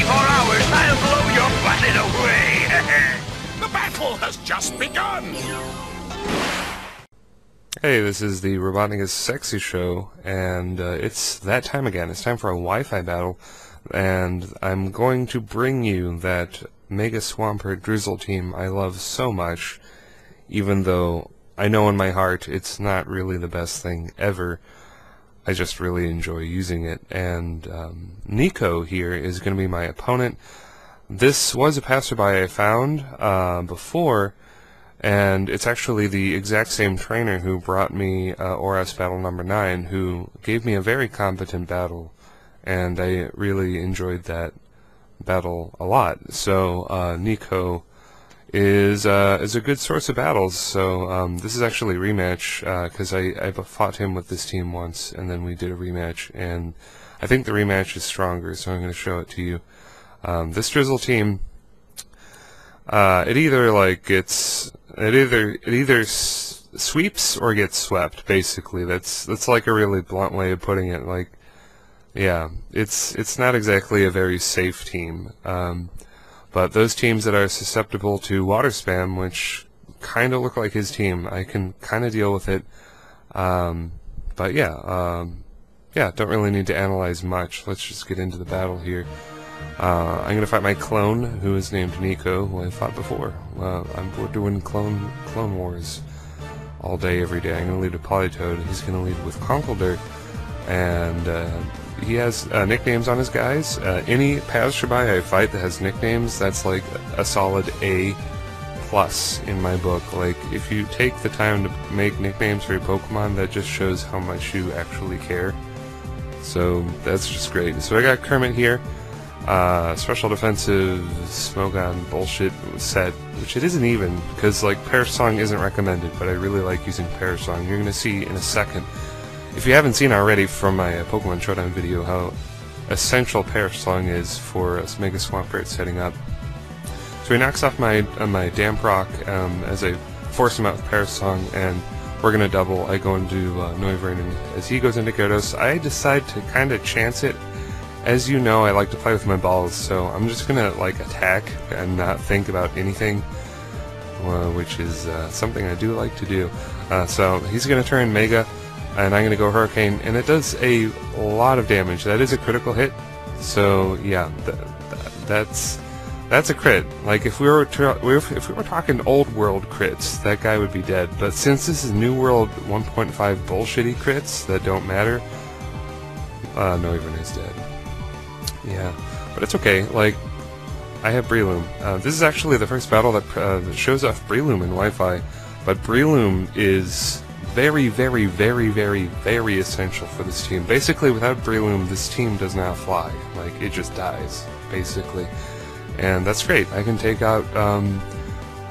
24 hours, I'll blow your planet away! The battle has just begun! Hey, this is the RobotnikIsSexy show, and it's that time again. It's time for a Wi-Fi battle, and I'm going to bring you that Mega Pert Drizzle team I love so much, even though I know in my heart it's not really the best thing ever. I just really enjoy using it, and Nico here is going to be my opponent. This was a passerby I found before, and it's actually the exact same trainer who brought me ORAS battle number 9, who gave me a very competent battle, and I really enjoyed that battle a lot. So Nico is a good source of battles. So this is actually a rematch, because I fought him with this team once, and then we did a rematch, and I think the rematch is stronger, so I'm going to show it to you. This Drizzle team, it either sweeps or gets swept. Basically, that's like a really blunt way of putting it. Like, yeah, it's not exactly a very safe team. But those teams that are susceptible to water spam, which kind of look like his team, I can kind of deal with it. But yeah, don't really need to analyze much. Let's just get into the battle here. I'm going to fight my clone, who is named Nico, who I fought before. We're doing clone wars all day, every day. I'm going to lead with Polytoad. He's going to lead with Conkeldurr, and he has nicknames on his guys. Any passerby I fight that has nicknames, that's like a solid A+ in my book. Like, if you take the time to make nicknames for your Pokemon, that just shows how much you actually care. So that's just great. So I got Kermit here. Special defensive Smogon bullshit set, which it isn't even, because like Perish Song isn't recommended, but I really like using Perish Song. You're going to see in a second, if you haven't seen already from my Pokemon Showdown video, how essential Perish Song is for a Mega Pert setting up. So he knocks off my Damprock as I force him out with Perish Song, and we're going to double. I go into Noivern, and as he goes into Gyarados, I decide to kind of chance it. As you know, I like to play with my balls, so I'm just gonna like attack and not think about anything, which is something I do like to do. So he's gonna turn Mega, and I'm gonna go Hurricane, and it does a lot of damage. That is a critical hit. So yeah, that's a crit. Like if we were talking old world crits, that guy would be dead. But since this is new world 1.5 bullshitty crits that don't matter, Noivern is dead. Yeah, but it's okay. Like, I have Breloom. This is actually the first battle that shows off Breloom in Wi-Fi, but Breloom is very, very, very, very, very essential for this team. Basically, without Breloom, this team does not fly. Like, it just dies, basically. And that's great. I can take out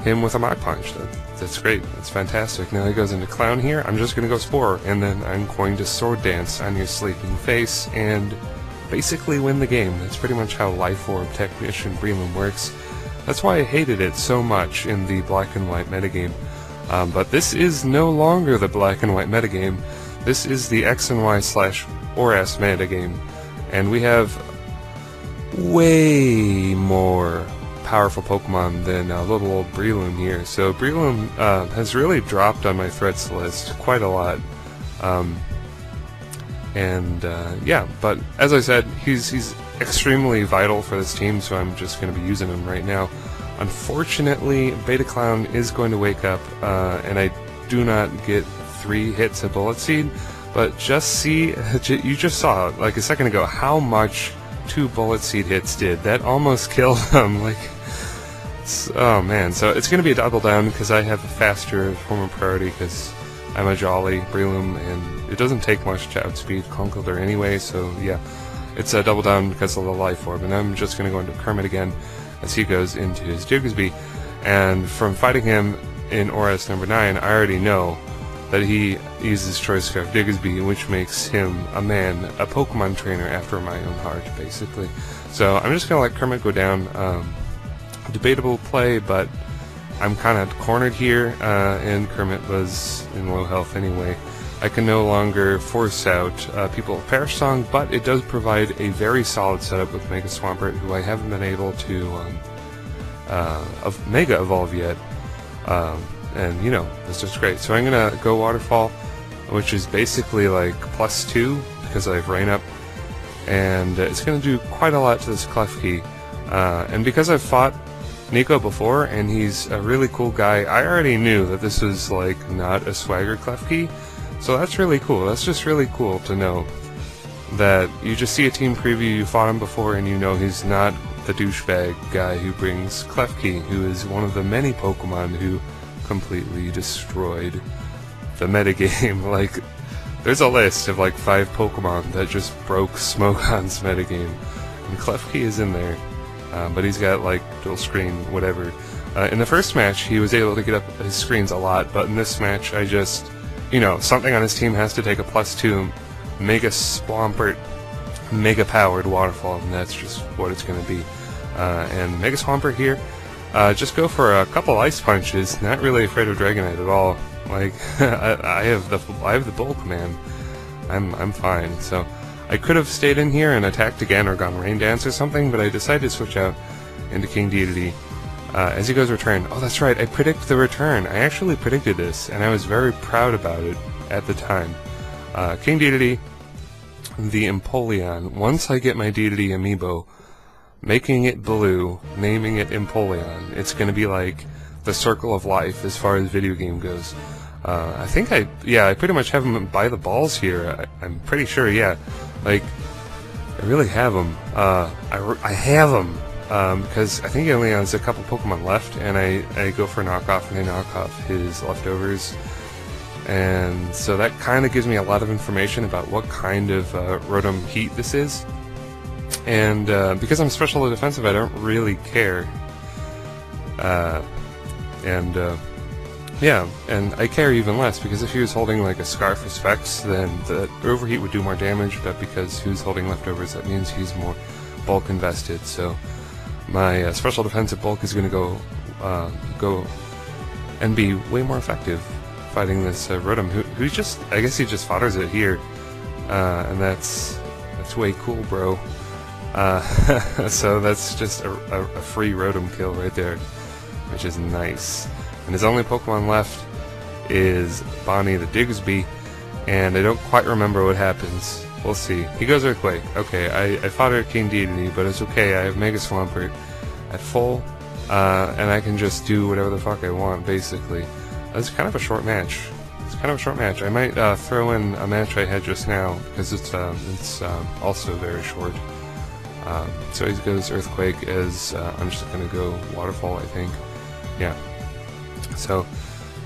him with a Mach Punch. That's great. That's fantastic. Now he goes into Clown here. I'm just going to go Spore, and then I'm going to Sword Dance on your sleeping face, and basically win the game. That's pretty much how Life Orb Technician Breloom works. That's why I hated it so much in the black and white metagame. But this is no longer the black and white metagame. This is the X and Y / ORAS metagame. And we have way more powerful Pokemon than little old Breloom here. So Breloom has really dropped on my threats list quite a lot. Yeah, but as I said, he's extremely vital for this team, so I'm just going to be using him right now. Unfortunately, Beta Clown is going to wake up, and I do not get 3 hits of Bullet Seed, but just see, you just saw, like a second ago, how much 2 Bullet Seed hits did. That almost killed him, like, oh man. So it's going to be a double down, because I have a faster form of priority, because I'm a Jolly Breloom, and it doesn't take much to outspeed Conkeldurr anyway, so yeah, it's a double down because of the Life Orb. And I'm just going to go into Kermit again as he goes into his Jiggsby, and from fighting him in ORAS number 9, I already know that he uses Choice Scarf Diggersby, which makes him a Pokemon trainer after my own heart, basically. So I'm just going to let Kermit go down. Debatable play, but I'm kind of cornered here, and Kermit was in low health anyway. I can no longer force out people of Perish Song, but it does provide a very solid setup with Mega Swampert, who I haven't been able to Mega Evolve yet. And, you know, it's just great. So I'm going to go Waterfall, which is basically like +2, because I have Rain Up. And it's going to do quite a lot to this Klefki. And because I've fought Nico before, and he's a really cool guy, I already knew that this was, like, not a swagger Klefki. So that's really cool. That's just really cool to know that you just see a team preview, you fought him before, and you know he's not the douchebag guy who brings Klefki, who is one of the many Pokemon who completely destroyed the metagame. Like, there's a list of like 5 Pokemon that just broke Smogon's metagame, and Klefki is in there. But he's got like dual screen, whatever. In the first match, he was able to get up his screens a lot, but in this match, I just, you know, something on his team has to take a +2 Mega Swampert, Mega Powered Waterfall, and that's just what it's going to be. And Mega Swampert here, just go for a couple Ice Punches. Not really afraid of Dragonite at all. Like, I have the bulk, man. I'm fine. So I could have stayed in here and attacked again or gone Rain Dance or something, but I decided to switch out into King Dedede. As he goes return. Oh, that's right, I predict the return. I actually predicted this, and I was very proud about it at the time. King Dedede, the Empoleon. Once I get my Dedede amiibo, making it blue, naming it Empoleon, it's going to be like the circle of life as far as video game goes. I think I pretty much have him by the balls here. I'm pretty sure, yeah. Like, I really have him. I have him. Because I think he only has a couple Pokemon left, and I go for a knockoff, and I knock off his leftovers. And so that kind of gives me a lot of information about what kind of Rotom Heat this is. And because I'm special or defensive, I don't really care. Yeah, and I care even less, because if he was holding like a Scarf or Specs, then the Overheat would do more damage, but because he was holding leftovers, that means he's more bulk invested. So my special defensive bulk is going to go and be way more effective fighting this Rotom, who just, I guess he just fodders it here, and that's way cool, bro. So that's just a free Rotom kill right there, which is nice. And his only Pokemon left is Bonnie the Digsby, and I don't quite remember what happens. We'll see. He goes Earthquake. Okay, I fought her King Dedede, but it's okay. I have Mega Swampert at full, and I can just do whatever the fuck I want, basically. It's kind of a short match. I might throw in a match I had just now, because it's also very short. So he goes Earthquake as I'm just going to go Waterfall, I think. Yeah. So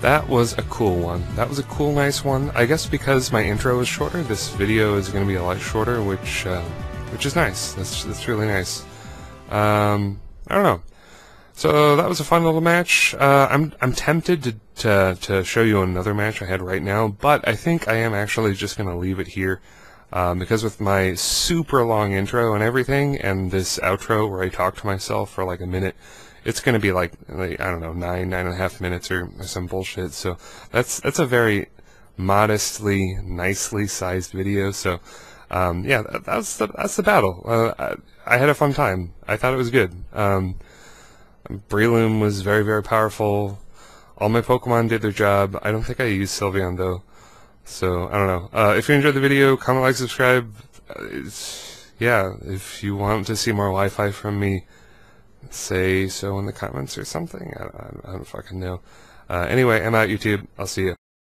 that was a cool one. That was a cool, nice one. I guess because my intro is shorter, this video is going to be a lot shorter, which is nice. That's really nice. I don't know. So that was a fun little match. I'm tempted to show you another match I had right now, but I think I am actually just going to leave it here. Because with my super long intro and everything, and this outro where I talk to myself for like a minute, it's going to be like, I don't know, 9.5 minutes or some bullshit. So that's a very modestly, nicely sized video. So yeah, that's the battle. I had a fun time. I thought it was good. Breloom was very, very powerful. All my Pokemon did their job. I don't think I used Sylveon though. So, I don't know. If you enjoyed the video, comment, like, subscribe. Yeah, if you want to see more Wi-Fi from me, say so in the comments or something. I don't fucking know. Anyway, I'm out, YouTube. I'll see you.